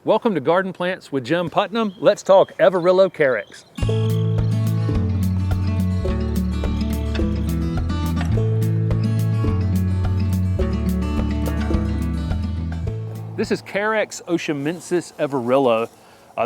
Welcome to Garden Plants with Jim Putnam. Let's talk Everillo Carex. This is Carex Everillo.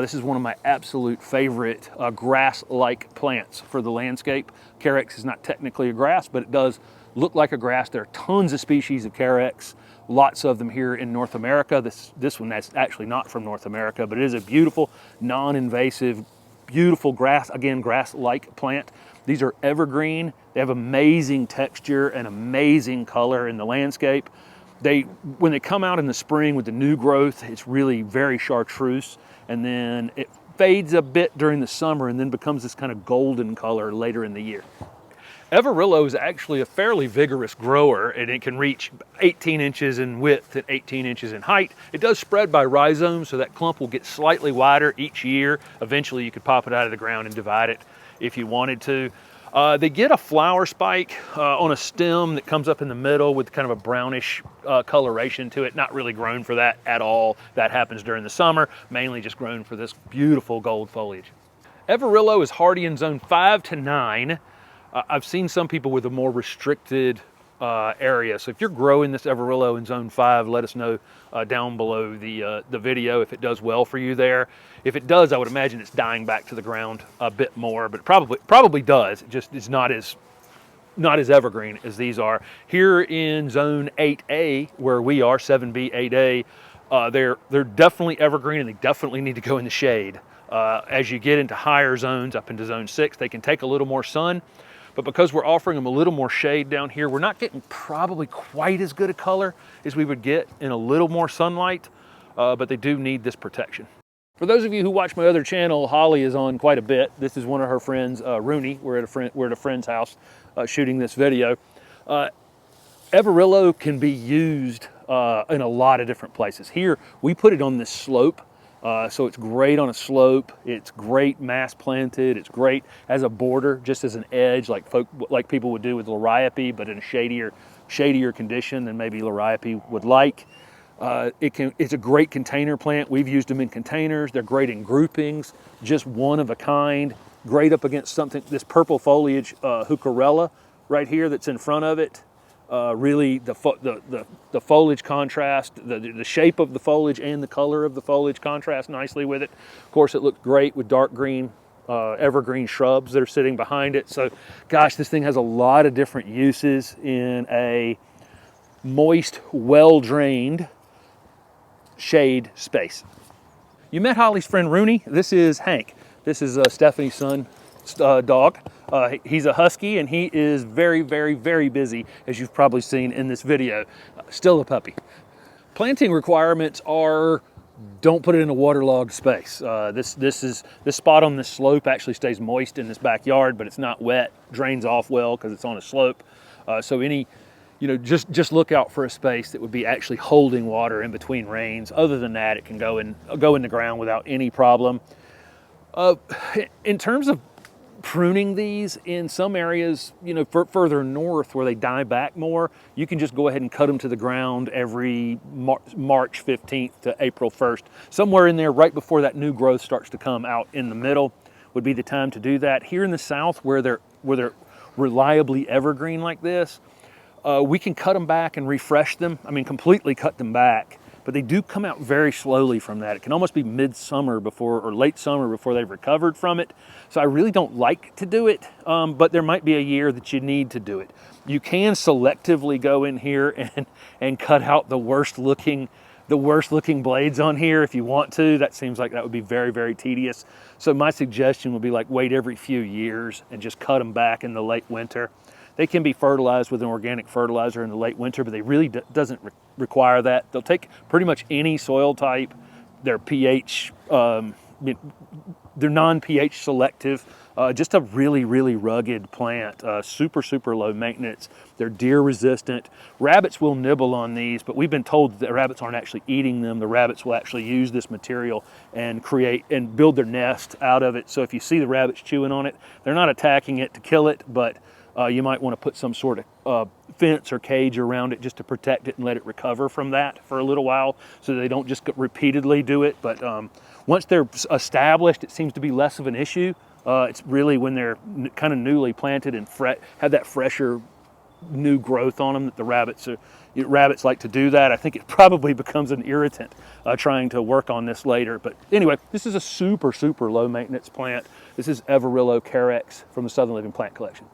This is one of my absolute favorite grass-like plants for the landscape. Carex is not technically a grass, but it does look like a grass. There are tons of species of Carex, lots of them here in North America. This one that's actually not from North America, but it is a beautiful, non-invasive, beautiful grass, again, grass-like plant. These are evergreen. They have amazing texture and amazing color in the landscape. When they come out in the spring with the new growth, it's really very chartreuse, and then it fades a bit during the summer and then becomes this kind of golden color later in the year. Everillo is actually a fairly vigorous grower, and it can reach 18 inches in width and 18 inches in height. It does spread by rhizomes, so that clump will get slightly wider each year. Eventually you could pop it out of the ground and divide it if you wanted to. They get a flower spike on a stem that comes up in the middle with kind of a brownish coloration to it. Not really grown for that at all. That happens during the summer, mainly just grown for this beautiful gold foliage. Everillo is hardy in zone 5 to 9. I've seen some people with a more restricted area. So if you're growing this Everillo in zone 5, let us know down below the video if it does well for you there. If it does, I would imagine it's dying back to the ground a bit more, but it probably does. It just is not as evergreen as these are. Here in zone 8A, where we are, 7B, 8A, they're definitely evergreen, and they definitely need to go in the shade. As you get into higher zones, up into zone 6, they can take a little more sun. But because we're offering them a little more shade down here, we're not getting probably quite as good a color as we would get in a little more sunlight, but they do need this protection. For those of you who watch my other channel, Holly is on quite a bit. This is one of her friends, Rooney. We're at a friend's house shooting this video. Everillo can be used in a lot of different places. Here, we put it on this slope. So it's great on a slope. It's great mass planted. It's great as a border, just as an edge, like people would do with liriope, but in a shadier condition than maybe liriope would like. It's a great container plant. We've used them in containers. They're great in groupings, just one of a kind. Great up against this purple foliage heucherella right here that's in front of it. Really, the foliage contrast, the shape of the foliage and the color of the foliage contrast nicely with it. Of course, it looks great with dark green evergreen shrubs that are sitting behind it. So, gosh, this thing has a lot of different uses in a moist, well-drained shade space. You met Holly's friend Rooney. This is Hank. This is Stephanie's son. Dog. He's a husky, and he is very, very, very busy, as you've probably seen in this video. Still a puppy. Planting requirements are, don't put it in a waterlogged space. This spot on this slope actually stays moist in this backyard, but it's not wet, drains off well because it's on a slope. So just look out for a space that would be actually holding water in between rains. Other than that, it can go in the ground without any problem. In terms of pruning these, in some areas, further north where they die back more, you can just go ahead and cut them to the ground every March 15th to April 1st. Somewhere in there right before that new growth starts to come out in the middle would be the time to do that. Here in the south where they're reliably evergreen like this, we can cut them back and refresh them. I mean, completely cut them back. But they do come out very slowly from that. It can almost be midsummer or late summer before they've recovered from it. So I really don't like to do it, but there might be a year that you need to do it. You can selectively go in here and cut out the worst looking blades on here if you want to. That seems like that would be very, very tedious. So my suggestion would be wait every few years and just cut them back in the late winter. They can be fertilized with an organic fertilizer in the late winter, but they really doesn't require that. They'll take pretty much any soil type. They're pH, they're non-pH selective. Just a really, really rugged plant. Super, super low maintenance. They're deer resistant. Rabbits will nibble on these, but we've been told that rabbits aren't actually eating them. The rabbits will actually use this material and create and build their nest out of it. So if you see the rabbits chewing on it, they're not attacking it to kill it, but you might want to put some sort of fence or cage around it just to protect it and let it recover from that for a little while, so they don't just repeatedly do it. But once they're established, it seems to be less of an issue. It's really when they're kind of newly planted and have that fresher new growth on them that the rabbits like to do that. I think it probably becomes an irritant trying to work on this later. But anyway, this is a super, super low maintenance plant. This is Everillo Carex from the Southern Living Plant Collection.